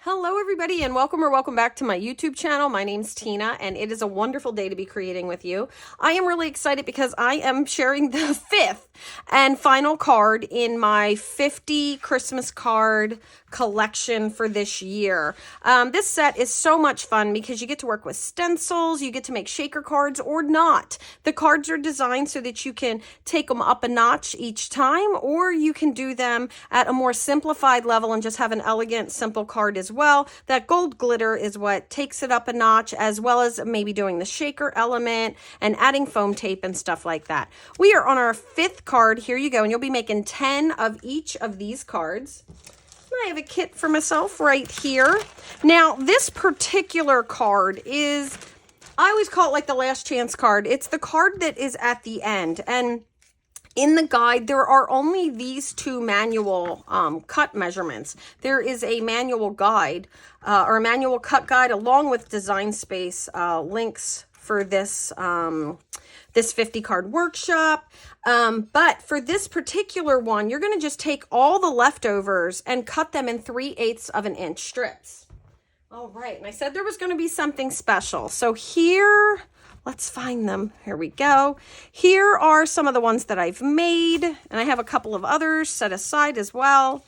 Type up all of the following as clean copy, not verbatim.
Hello everybody and welcome back to my YouTube channel. My name's Tina and it is a wonderful day to be creating with you. I am really excited because I am sharing the fifth and final card in my 50 Christmas card collection for this year. This set is so much fun because you get to work with stencils, you get to make shaker cards or not. The cards are designed so that you can take them up a notch each time, or you can do them at a more simplified level and just have an elegant, simple card as well. That gold glitter is what takes it up a notch, as well as maybe doing the shaker element and adding foam tape and stuff like that. We are on our fifth card. Here you go. And you'll be making 10 of each of these cards. I have a kit for myself right here. Now, this particular card is, I always call it like the last chance card. It's the card that is at the end. And in the guide, there are only these two manual cut measurements. There is a manual guide or a manual cut guide along with design space links for this this 50 card workshop. But for this particular one, you're going to just take all the leftovers and cut them in 3/8 of an inch strips. All right. And I said there was going to be something special. So here, let's find them. Here we go. Here are some of the ones that I've made, and I have a couple of others set aside as well.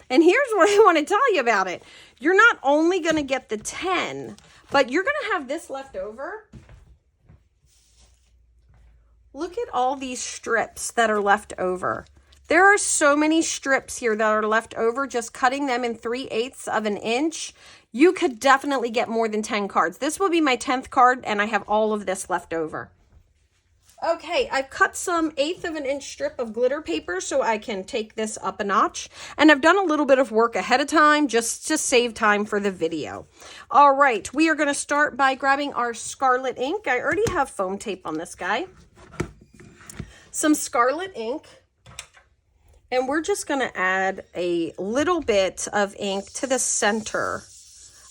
And here's what I want to tell you about it. You're not only going to get the 10, but you're going to have this left over. Look at all these strips that are left over. There are so many strips here that are left over, just cutting them in 3/8 of an inch. You could definitely get more than 10 cards. This will be my 10th card, and I have all of this left over. Okay, I've cut some 1/8 of an inch strip of glitter paper so I can take this up a notch. And I've done a little bit of work ahead of time just to save time for the video. All right, we are going to start by grabbing our scarlet ink. I already have foam tape on this guy. Some scarlet ink. And we're just going to add a little bit of ink to the center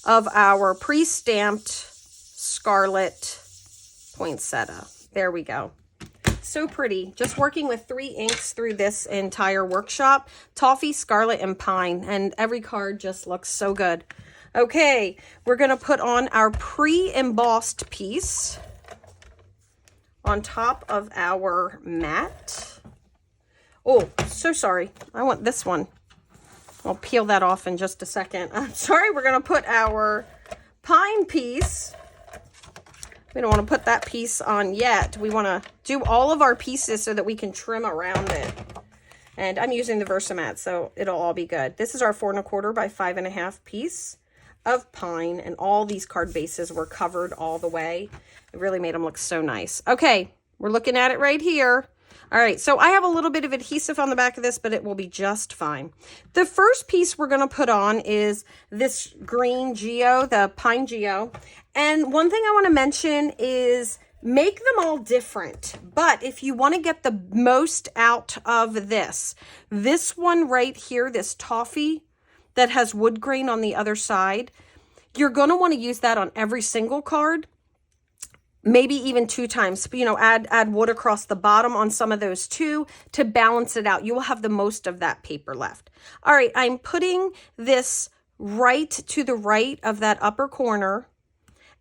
of our pre-stamped scarlet poinsettia. There we go. So pretty. Just working with 3 inks through this entire workshop. Toffee, scarlet, and pine. And every card just looks so good. Okay, we're going to put on our pre-embossed piece on top of our mat. Oh, so sorry. I want this one. I'll peel that off in just a second. I'm sorry. We're going to put our pine piece. We don't want to put that piece on yet. We want to do all of our pieces so that we can trim around it. And I'm using the Versamat, so it'll all be good. This is our 4 1/4 by 5 1/2 piece of pine, and all these card bases were covered all the way. It really made them look so nice. Okay, we're looking at it right here. All right, so I have a little bit of adhesive on the back of this, but it will be just fine. The first piece we're going to put on is this green geo, the pine geo. And one thing I want to mention is make them all different. But if you want to get the most out of this one right here, this toffee that has wood grain on the other side, you're going to want to use that on every single card. Maybe even 2 times, you know, add wood across the bottom on some of those too to balance it out. You will have the most of that paper left. All right, I'm putting this right to the right of that upper corner.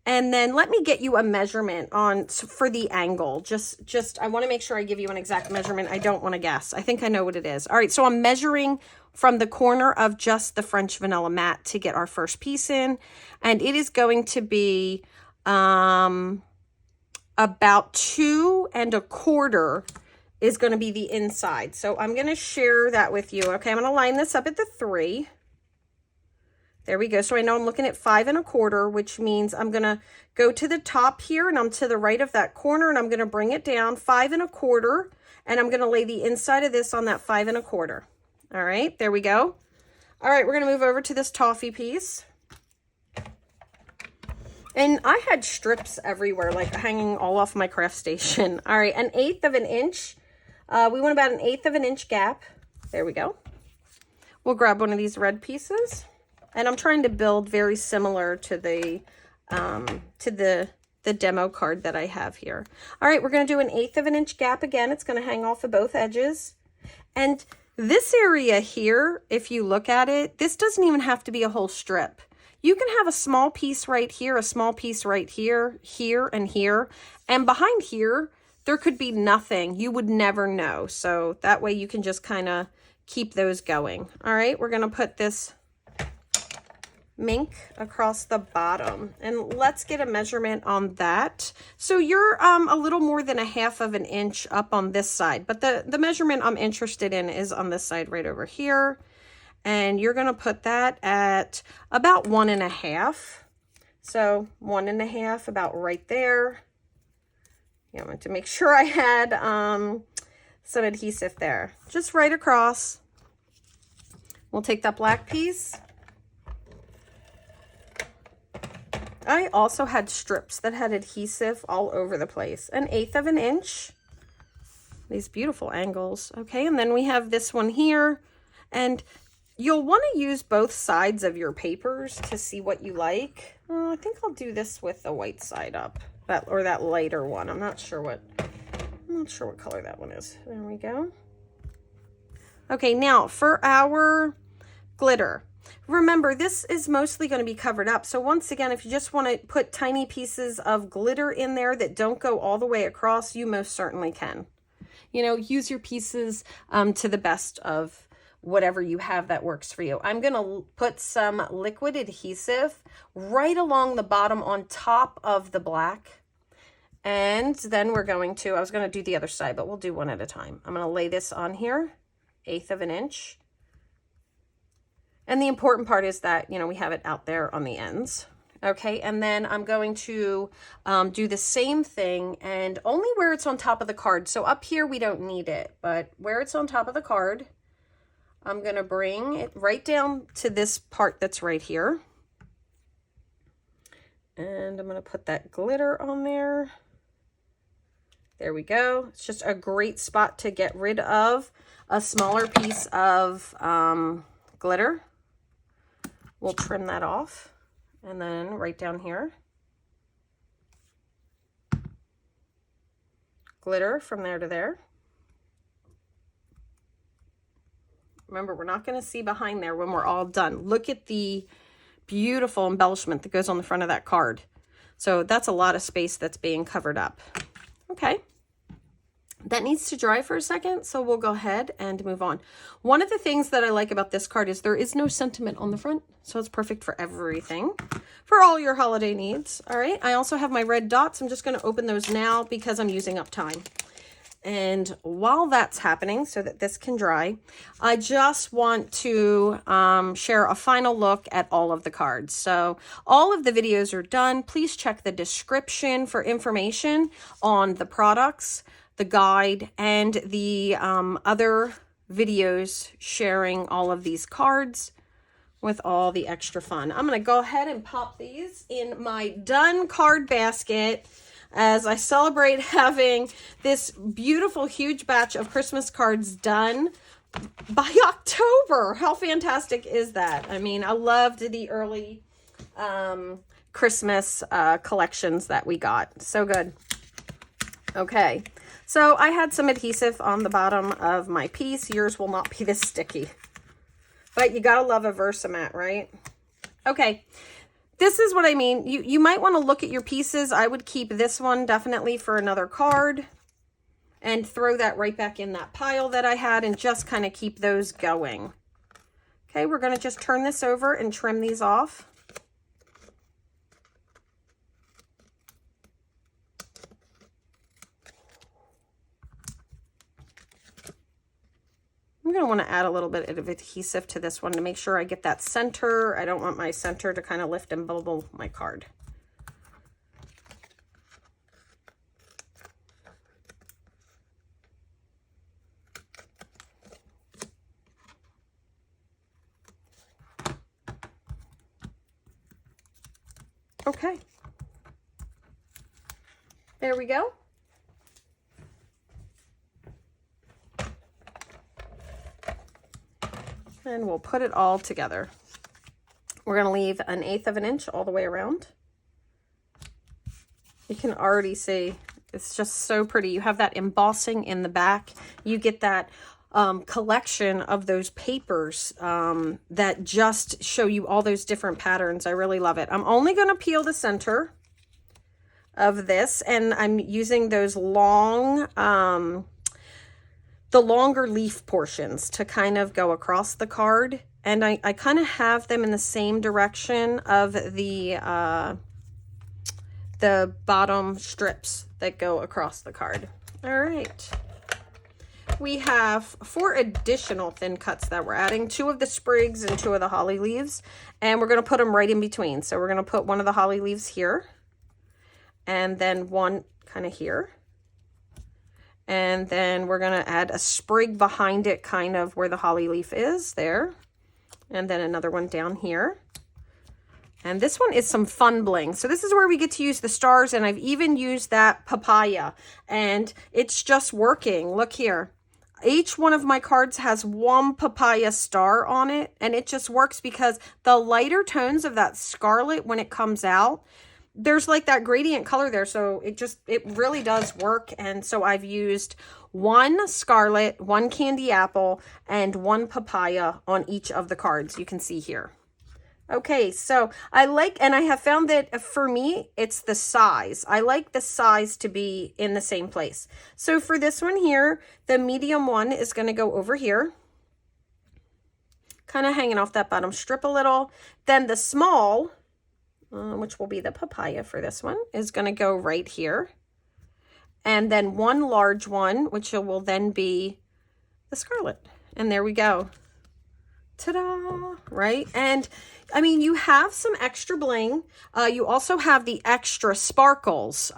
And then let me get you a measurement for the angle. Just I want to make sure I give you an exact measurement. I don't want to guess. I think I know what it is. All right, so I'm measuring from the corner of just the French vanilla mat to get our first piece in. And it is going to be about 2 1/4 is going to be the inside. So I'm going to share that with you. Okay, I'm going to line this up at the 3. There we go. So I know I'm looking at 5 1/4, which means I'm going to go to the top here, and I'm to the right of that corner, and I'm going to bring it down 5 1/4, and I'm going to lay the inside of this on that 5 1/4. All right, there we go. All right, we're going to move over to this toffee piece. And I had strips everywhere, like hanging all off my craft station. All right, 1/8 of an inch. We want about 1/8 of an inch gap. There we go. We'll grab one of these red pieces. And I'm trying to build very similar to the demo card that I have here. All right, we're going to do 1/8 of an inch gap again. It's going to hang off of both edges. And this area here, if you look at it, this doesn't even have to be a whole strip. You can have a small piece right here, a small piece right here, here, and here. And behind here, there could be nothing. You would never know. So that way you can just kind of keep those going. All right, we're going to put this mink across the bottom, and let's get a measurement on that. So you're a little more than 1/2 of an inch up on this side, but the measurement I'm interested in is on this side right over here. And you're going to put that at about 1.5. So 1.5, about right there. I wanted to make sure I had some adhesive there, just right across. We'll take that black piece. I also had strips that had adhesive all over the place. 1/8 of an inch. These beautiful angles. Okay, and then we have this one here. And you'll want to use both sides of your papers to see what you like. I think I'll do this with the white side up. That lighter one. I'm not sure what color that one is. There we go. Okay, now for our glitter. Remember, this is mostly going to be covered up. So once again, if you just want to put tiny pieces of glitter in there that don't go all the way across, you most certainly can. You know, use your pieces to the best of whatever you have that works for you. I'm going to put some liquid adhesive right along the bottom on top of the black. And then we're going to, I was going to do the other side, but we'll do one at a time. I'm going to lay this on here, 1/8 of an inch. And the important part is that, you know, we have it out there on the ends. Okay, and then I'm going to do the same thing, and only where it's on top of the card. So up here, we don't need it, but where it's on top of the card, I'm going to bring it right down to this part that's right here. And I'm going to put that glitter on there. There we go. It's just a great spot to get rid of a smaller piece of glitter. We'll trim that off. And then right down here. Glitter from there to there. Remember, we're not going to see behind there when we're all done. Look at the beautiful embellishment that goes on the front of that card. So that's a lot of space that's being covered up. Okay. That needs to dry for a second, so we'll go ahead and move on. One of the things that I like about this card is there is no sentiment on the front, so it's perfect for everything, for all your holiday needs. All right, I also have my red dots. I'm just going to open those now because I'm using up time. And while that's happening, so that this can dry, I just want to share a final look at all of the cards. So all of the videos are done. Please check the description for information on the products, the guide, and the other videos sharing all of these cards with all the extra fun. I'm going to go ahead and pop these in my done card basket as I celebrate having this beautiful, huge batch of Christmas cards done by October. How fantastic is that? I mean, I loved the early Christmas collections that we got. So good. Okay. So I had some adhesive on the bottom of my piece. Yours will not be this sticky. But you gotta love a Versamat, right? Okay, this is what I mean. You might want to look at your pieces. I would keep this one definitely for another card and throw that right back in that pile that I had and just kind of keep those going. Okay, we're gonna just turn this over and trim these off. I'm going to want to add a little bit of adhesive to this one to make sure I get that center. I don't want my center to kind of lift and bubble my card. Okay. There we go. And we'll put it all together. We're going to leave 1/8 of an inch all the way around. You can already see it's just so pretty. You have that embossing in the back. You get that collection of those papers that just show you all those different patterns. I really love it. I'm only going to peel the center of this, and I'm using those long, the longer leaf portions to kind of go across the card. And I kind of have them in the same direction of the bottom strips that go across the card. All right. We have 4 additional thin cuts that we're adding, 2 of the sprigs and 2 of the holly leaves, and we're going to put them right in between. So we're going to put one of the holly leaves here, and then one kind of here, and then we're going to add a sprig behind it, kind of where the holly leaf is there, and then another one down here. And this one is some fun bling. So this is where we get to use the stars, and I've even used that papaya, and it's just working. Look here. Each one of my cards has one papaya star on it, and it just works because the lighter tones of that scarlet, when it comes out, there's like that gradient color there. So it really does work. And so I've used 1 scarlet, 1 candy apple, and 1 papaya on each of the cards you can see here. Okay, so I like, and I have found that for me, it's the size. I like the size to be in the same place. So for this one here, the medium one is going to go over here, kind of hanging off that bottom strip a little. Then the small, which will be the papaya for this one, is going to go right here. And then 1 large one, which will then be the scarlet. And there we go. Ta-da, right? And I mean, you have some extra bling. You also have the extra sparkles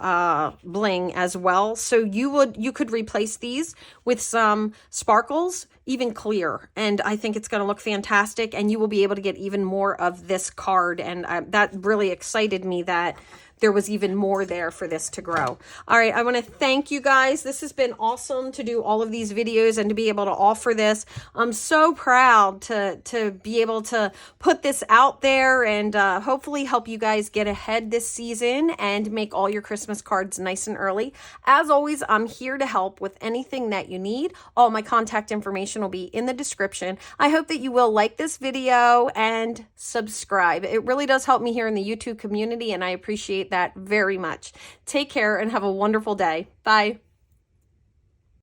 bling as well. So you could replace these with some sparkles, even clear. And I think it's going to look fantastic, and you will be able to get even more of this card. And that really excited me that there was even more there for this to grow. All right, I want to thank you guys. This has been awesome to do all of these videos and to be able to offer this. I'm so proud to be able to put this out there and hopefully help you guys get ahead this season and make all your Christmas cards nice and early. As always, I'm here to help with anything that you need. All my contact information will be in the description. I hope that you will like this video and subscribe. It really does help me here in the YouTube community, and I appreciate that very much. Take care and have a wonderful day. Bye.